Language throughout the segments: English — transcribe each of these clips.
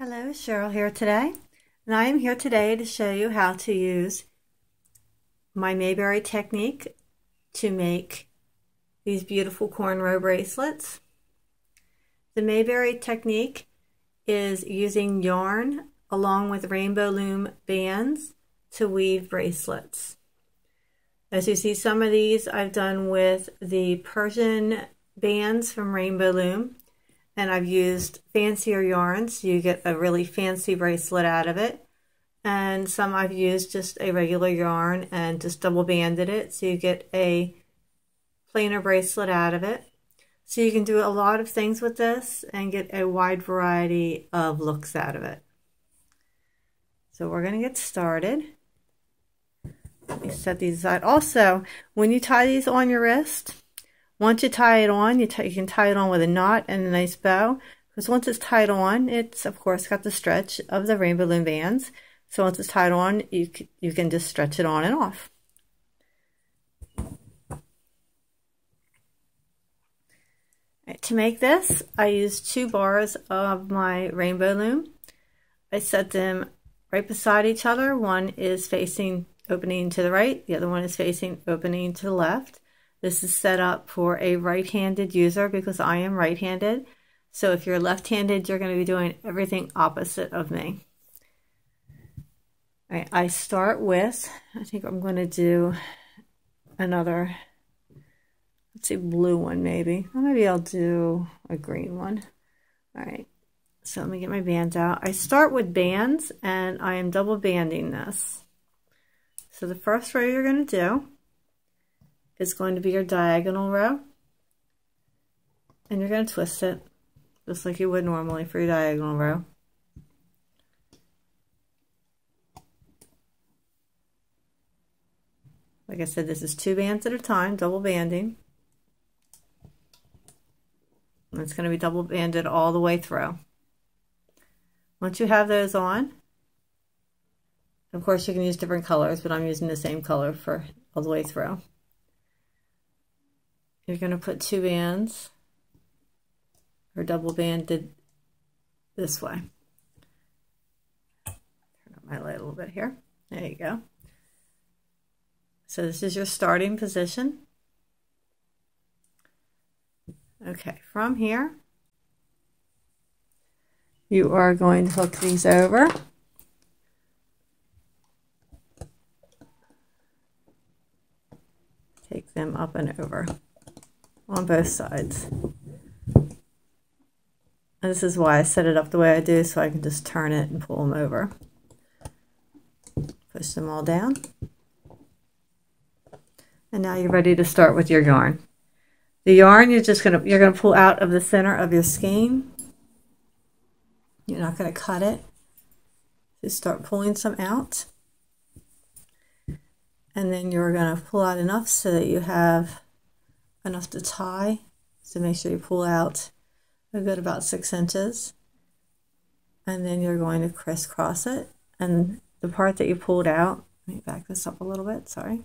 Hello, Cheryl here today, and I am here today to show you how to use my Mayberry technique to make these beautiful cornrow bracelets. The Mayberry technique is using yarn along with rainbow loom bands to weave bracelets. As you see, some of these I've done with the Persian bands from Rainbow Loom, and I've used fancier yarns so you get a really fancy bracelet out of it. And some I've used just a regular yarn and just double banded it so you get a plainer bracelet out of it. So you can do a lot of things with this and get a wide variety of looks out of it. So we're going to get started. Let me set these aside. Also, when you tie these on your wrist, once you tie it on, you can tie it on with a knot and a nice bow, because once it's tied on, it's of course got the stretch of the Rainbow Loom bands. So once it's tied on, you can just stretch it on and off. Right, to make this, I used 2 bars of my Rainbow Loom. I set them right beside each other. One is facing opening to the right, the other one is facing opening to the left. This is set up for a right-handed user because I am right-handed. So if you're left-handed, you're going to be doing everything opposite of me. All right, I start with, I think I'm going to do another, let's see, blue one maybe. Or maybe I'll do a green one. All right, so let me get my bands out. I start with bands and I am double banding this. So the first row you're going to do is going to be your diagonal row, and you're going to twist it just like you would normally for your diagonal row. Like I said, this is 2 bands at a time, double banding. And it's going to be double banded all the way through. Once you have those on, of course you can use different colors, but I'm using the same color for all the way through. You're going to put 2 bands or double banded this way. Turn up my light a little bit here. There you go. So this is your starting position. Okay, from here, you are going to hook these over. Take them up and over on both sides. And this is why I set it up the way I do, so I can just turn it and pull them over. Push them all down. And now you're ready to start with your yarn. The yarn you're gonna pull out of the center of your skein. You're not gonna cut it. Just start pulling some out. And then you're gonna pull out enough so that you have enough to tie. So make sure you pull out a good about 6 inches. And then you're going to crisscross it. And the part that you pulled out, let me back this up a little bit, sorry.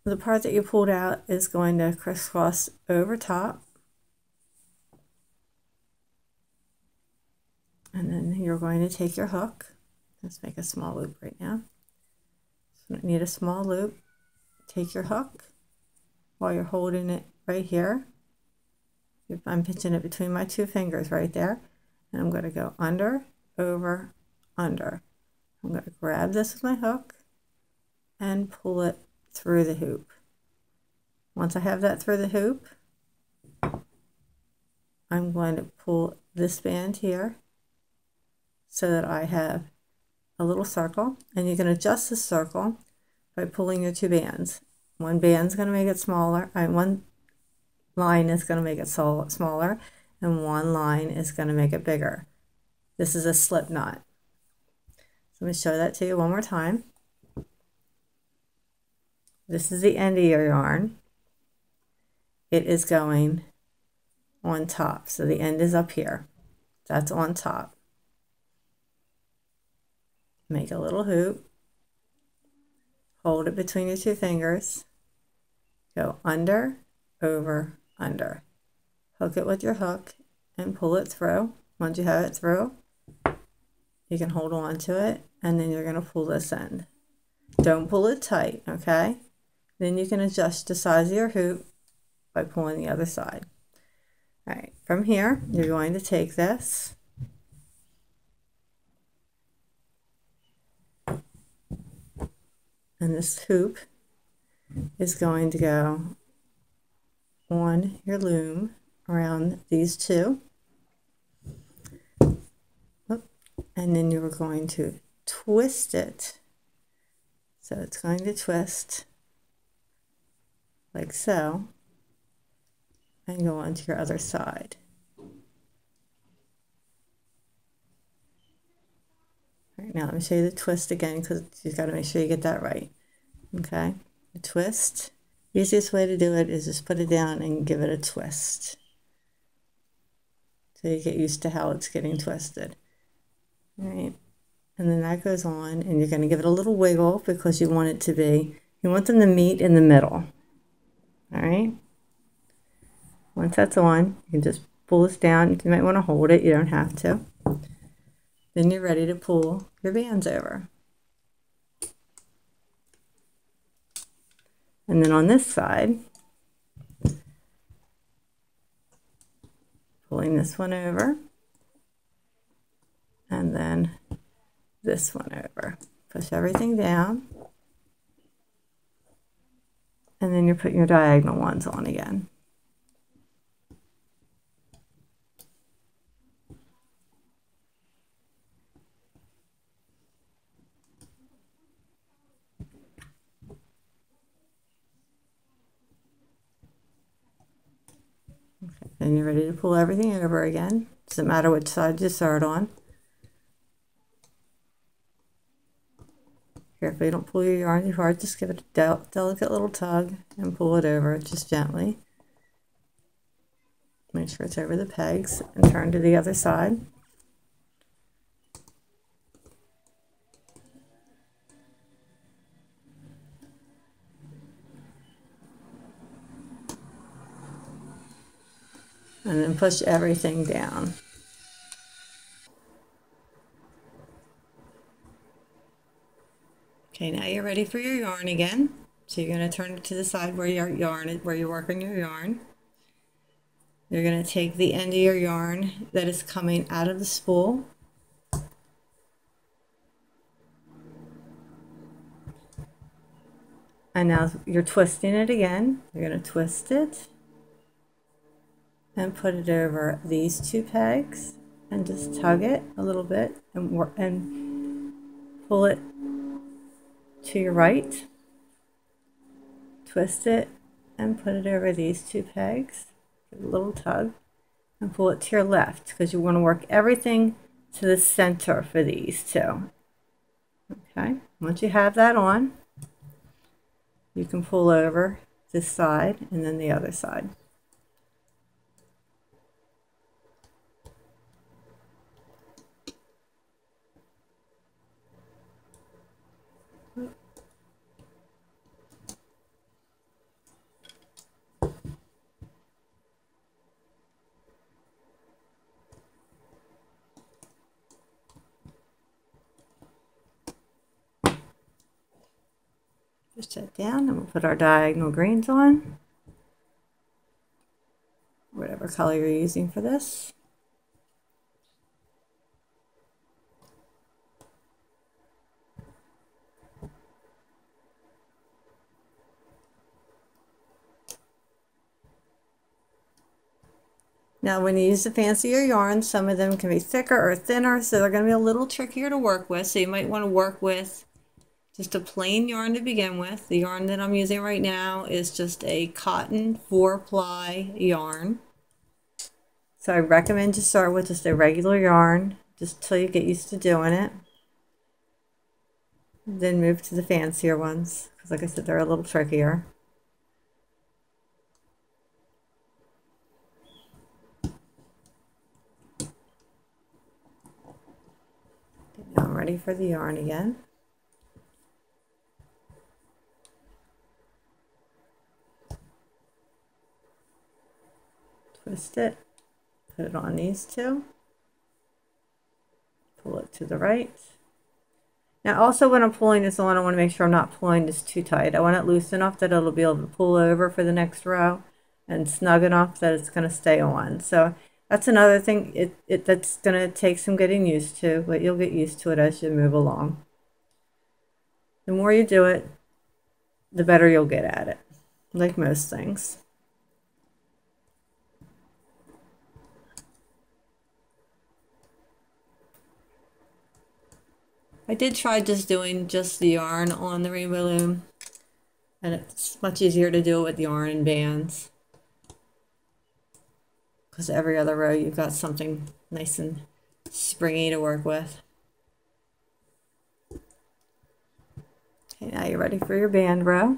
The part that you pulled out is going to crisscross over top. And then you're going to take your hook. Let's make a small loop right now. So you need a small loop. Take your hook while you're holding it right here. I'm pinching it between my 2 fingers right there. And I'm going to go under, over, under. I'm going to grab this with my hook and pull it through the hoop. Once I have that through the hoop, I'm going to pull this band here so that I have a little circle, and you can adjust the circle by pulling your 2 bands. One band's going to make it smaller, one line is going to make it smaller, and one line is going to make it bigger. This is a slip knot. So let me show that to you one more time. This is the end of your yarn. It is going on top, so the end is up here. That's on top. Make a little hoop. Hold it between your 2 fingers. Go under, over, under. Hook it with your hook and pull it through. Once you have it through, you can hold on to it, and then you're going to pull this end. Don't pull it tight, okay? Then you can adjust the size of your hoop by pulling the other side. All right, from here, you're going to take this and this hoop is going to go on your loom around these two. And then you're going to twist it. So it's going to twist like so and go onto your other side. All right, now let me show you the twist again because you've got to make sure you get that right. Okay, the twist. Easiest way to do it is just put it down and give it a twist. So you get used to how it's getting twisted. All right, and then that goes on, and you're going to give it a little wiggle because you want it to be, you want them to meet in the middle. All right, once that's on, you can just pull this down. You might want to hold it, you don't have to. Then you're ready to pull your bands over. And then on this side, pulling this one over, and then this one over. Push everything down, and then you're putting your diagonal ones on again. Okay, then you're ready to pull everything over again. Doesn't matter which side you start on. Carefully, don't pull your yarn too hard. Just give it a delicate little tug and pull it over just gently. Make sure it's over the pegs and turn to the other side. And then push everything down. Okay, now you're ready for your yarn again. So you're going to turn it to the side where your yarn is, where you're working your yarn. You're going to take the end of your yarn that is coming out of the spool. And now you're twisting it again. You're going to twist it and put it over these two pegs and just tug it a little bit and pull it to your right. Twist it and put it over these two pegs. Give it a little tug and pull it to your left because you want to work everything to the center for these two. Okay, once you have that on, you can pull over this side and then the other side. Just set down and we'll put our diagonal greens on, whatever color you're using for this. Now when you use the fancier yarns, some of them can be thicker or thinner, so they're going to be a little trickier to work with, so you might want to work with just a plain yarn to begin with. The yarn that I'm using right now is just a cotton 4-ply yarn. So I recommend you start with just a regular yarn, just till you get used to doing it. Then move to the fancier ones, because like I said, they're a little trickier. Now I'm ready for the yarn again. Twist it, put it on these two, to the right. Now also when I'm pulling this on, I want to make sure I'm not pulling this too tight. I want it loose enough that it'll be able to pull over for the next row, and snug enough that it's going to stay on. So that's another thing that's going to take some getting used to, but you'll get used to it as you move along. The more you do it, the better you'll get at it, like most things. I did try just doing just the yarn on the rainbow loom, and it's much easier to do it with yarn and bands, because every other row you've got something nice and springy to work with. Okay, now you're ready for your band row.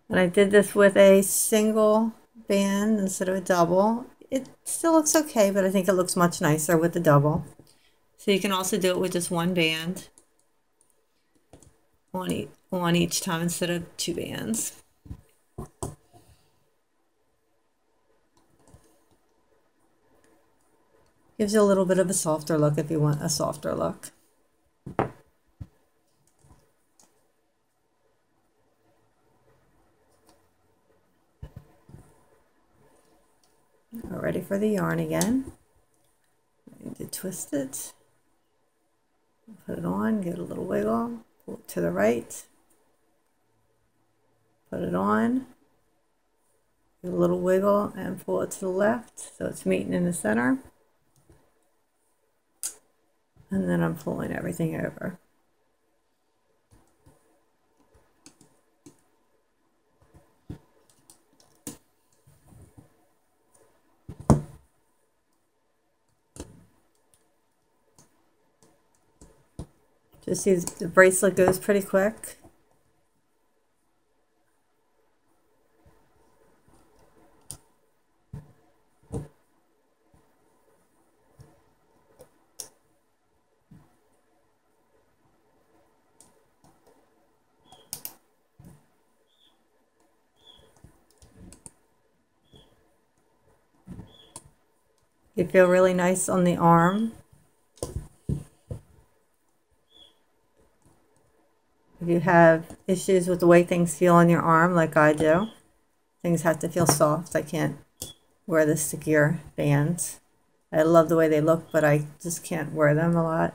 And I did this with a single band instead of a double. It still looks okay, but I think it looks much nicer with the double. So you can also do it with just one band on each time instead of two bands. Gives you a little bit of a softer look if you want a softer look. We're ready for the yarn again. I need to twist it, put it on, give it a little wiggle, pull it to the right, put it on, give it a little wiggle, and pull it to the left so it's meeting in the center. And then I'm pulling everything over. Just see the bracelet goes pretty quick. You feel really nice on the arm. If you have issues with the way things feel on your arm, like I do, things have to feel soft. I can't wear the stickier bands. I love the way they look, but I just can't wear them a lot.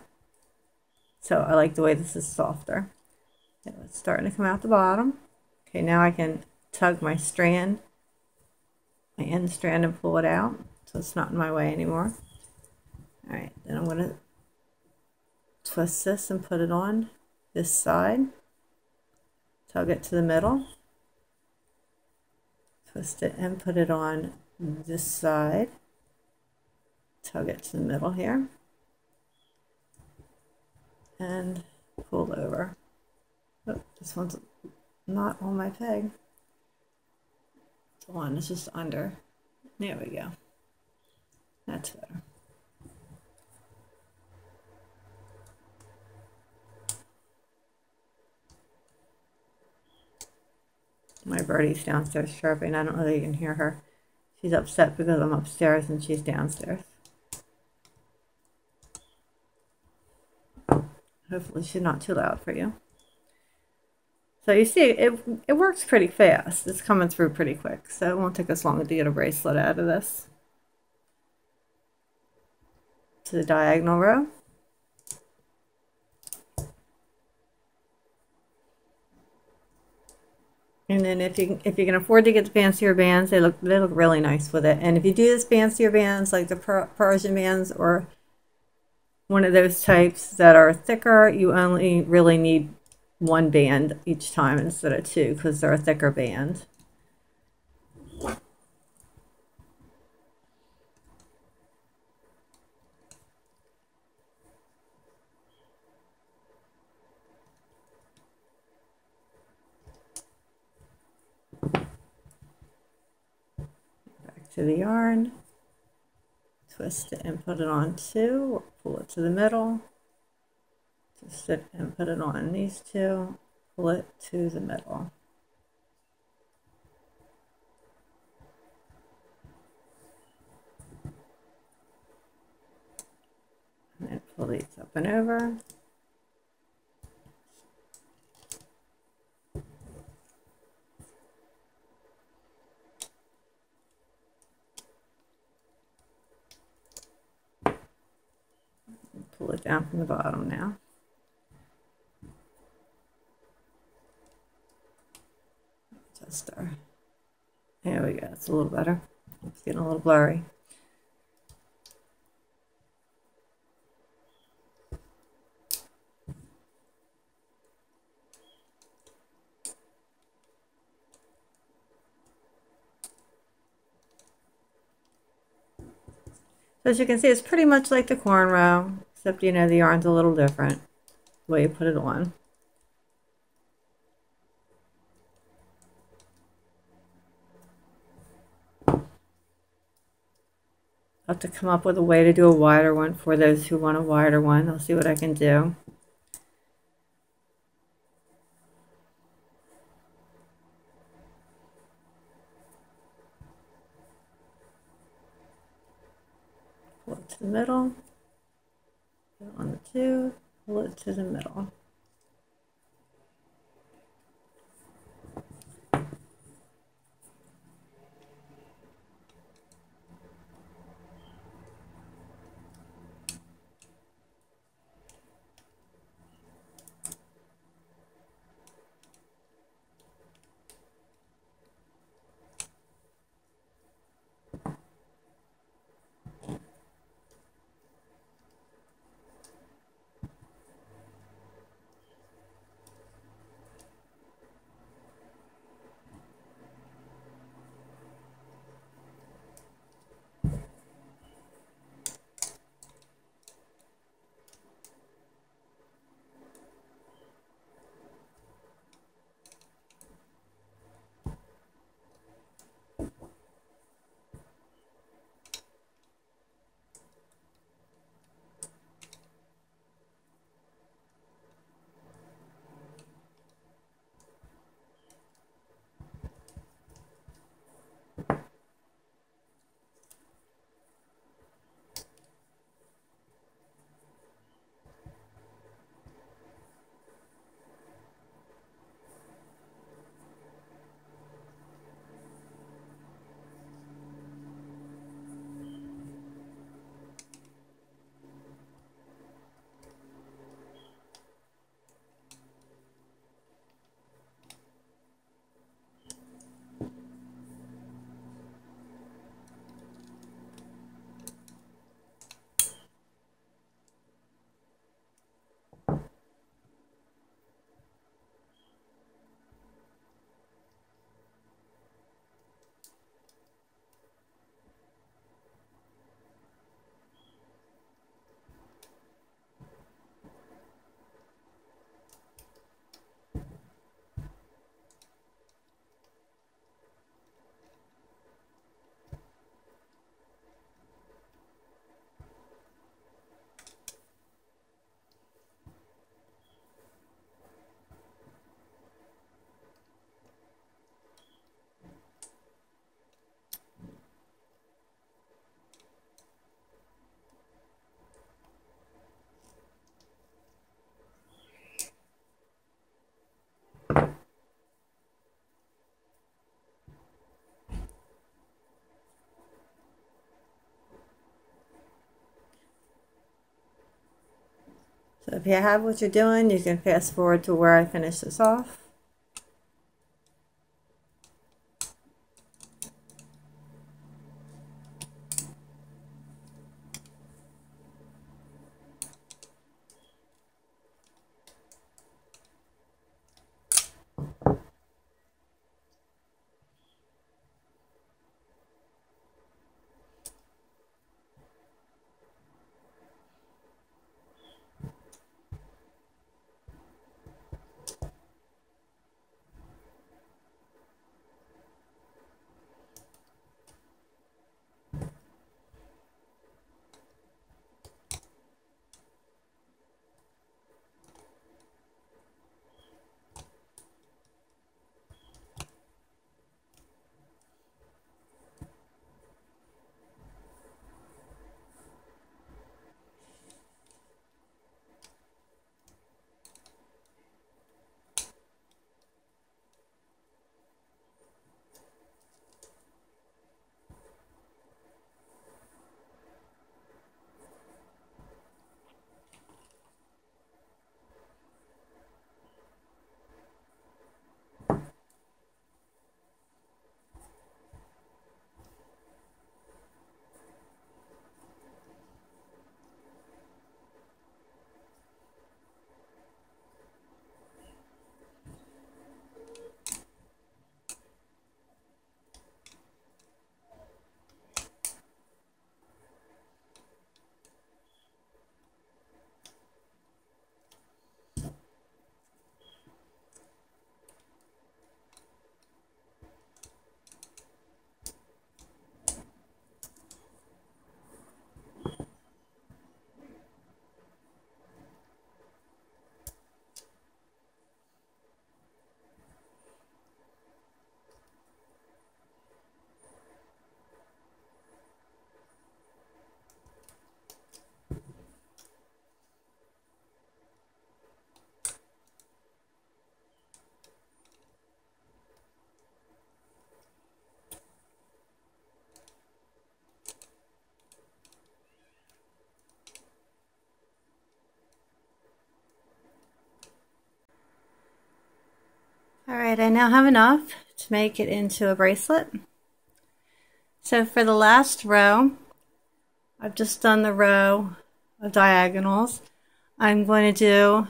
So I like the way this is softer. Okay, it's starting to come out the bottom. Okay, now I can tug my strand, my end strand, and pull it out so it's not in my way anymore. All right, then I'm going to twist this and put it on this side. Tug it to the middle. Twist it and put it on this side. Tug it to the middle here. And pull over. Oh, this one's not on my peg. The one is just under. There we go. That's better. My birdie's downstairs chirping. I don't know if you can hear her. She's upset because I'm upstairs and she's downstairs. Hopefully she's not too loud for you. So you see, it works pretty fast. It's coming through pretty quick, so it won't take us long to get a bracelet out of this. To the diagonal row. And then if you can afford to get the fancier bands, they look really nice with it. And if you do this fancier bands like the Persian bands or one of those types that are thicker, you only really need one band each time instead of two because they're a thicker band. Back to the yarn, twist it and put it on two, or pull it to the middle. Twist it and put it on these two, pull it to the middle. And then pull these up and over. Pull it down from the bottom now. Just there we go. It's a little better. It's getting a little blurry. So as you can see, it's pretty much like the cornrow, except the yarn's a little different the way you put it on. I'll have to come up with a way to do a wider one for those who want a wider one. I'll see what I can do. Pull it to the middle, put it on the two, pull it to the middle. So if you have what you're doing, you can fast forward to where I finish this off. Alright, I now have enough to make it into a bracelet. So for the last row, I've just done the row of diagonals. I'm going to do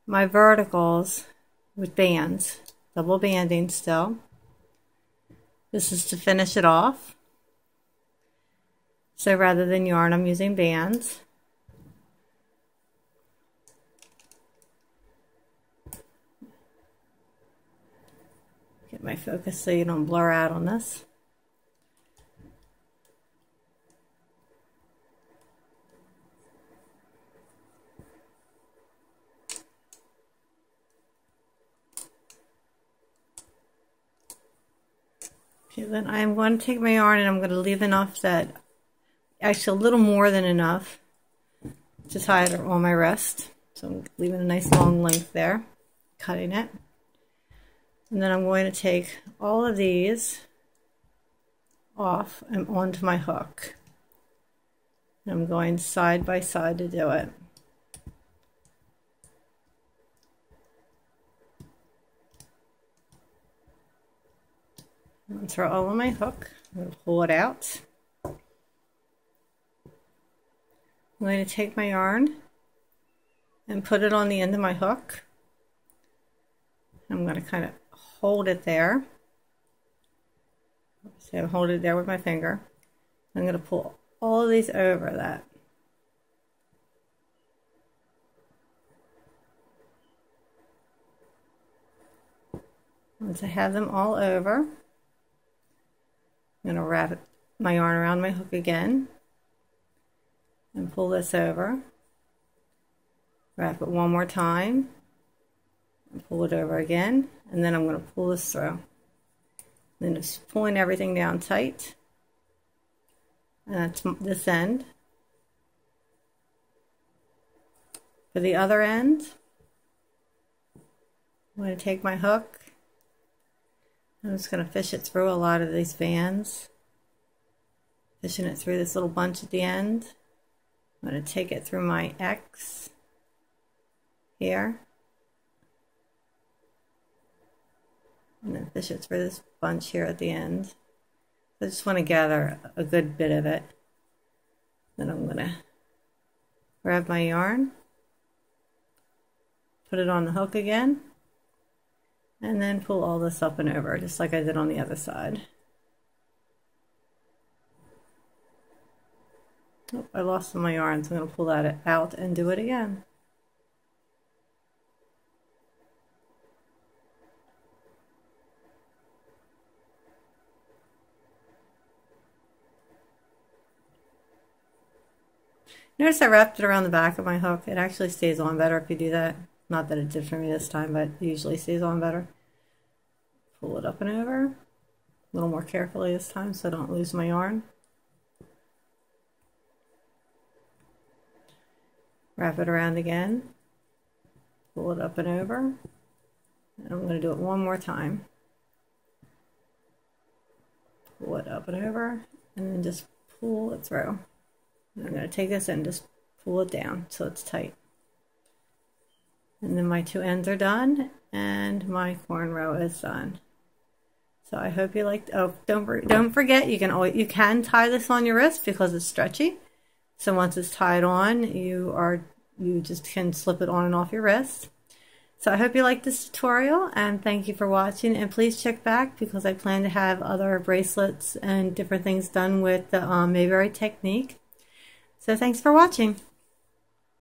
my verticals with bands, double banding still. This is to finish it off. So rather than yarn, I'm using bands. Get my focus so you don't blur out on this. Okay, then I'm going to take my yarn and I'm going to leave enough that, actually a little more than enough to tie it on my wrist. So I'm leaving a nice long length there, cutting it. And then I'm going to take all of these off and onto my hook. And I'm going side by side to do it. I'm going to throw all on my hook. I'm going to pull it out. I'm going to take my yarn and put it on the end of my hook. I'm going to kind of hold it there. See, I'm holding it there with my finger. I'm going to pull all of these over that. Once I have them all over, I'm going to wrap my yarn around my hook again and pull this over. Wrap it one more time and pull it over again, and then I'm going to pull this through. Then just pulling everything down tight, and that's this end. For the other end, I'm going to take my hook. I'm just going to fish it through a lot of these bands, fishing it through this little bunch at the end. I'm going to take it through my X here, and then fish it through this bunch here at the end. I just want to gather a good bit of it. Then I'm going to grab my yarn, put it on the hook again, and then pull all this up and over, just like I did on the other side. Oh, I lost some of my yarn, so I'm going to pull that out and do it again. Notice I wrapped it around the back of my hook. It actually stays on better if you do that. Not that it did for me this time, but it usually stays on better. Pull it up and over. A little more carefully this time so I don't lose my yarn. Wrap it around again. Pull it up and over. And I'm going to do it one more time. Pull it up and over, and then just pull it through. I'm going to take this and just pull it down so it's tight. And then my two ends are done, and my cornrow is done. So I hope you liked. Oh, don't forget, you can tie this on your wrist because it's stretchy. So once it's tied on, you just can slip it on and off your wrist. So I hope you liked this tutorial, and thank you for watching. And please check back because I plan to have other bracelets and different things done with the Mayberry technique. So thanks for watching.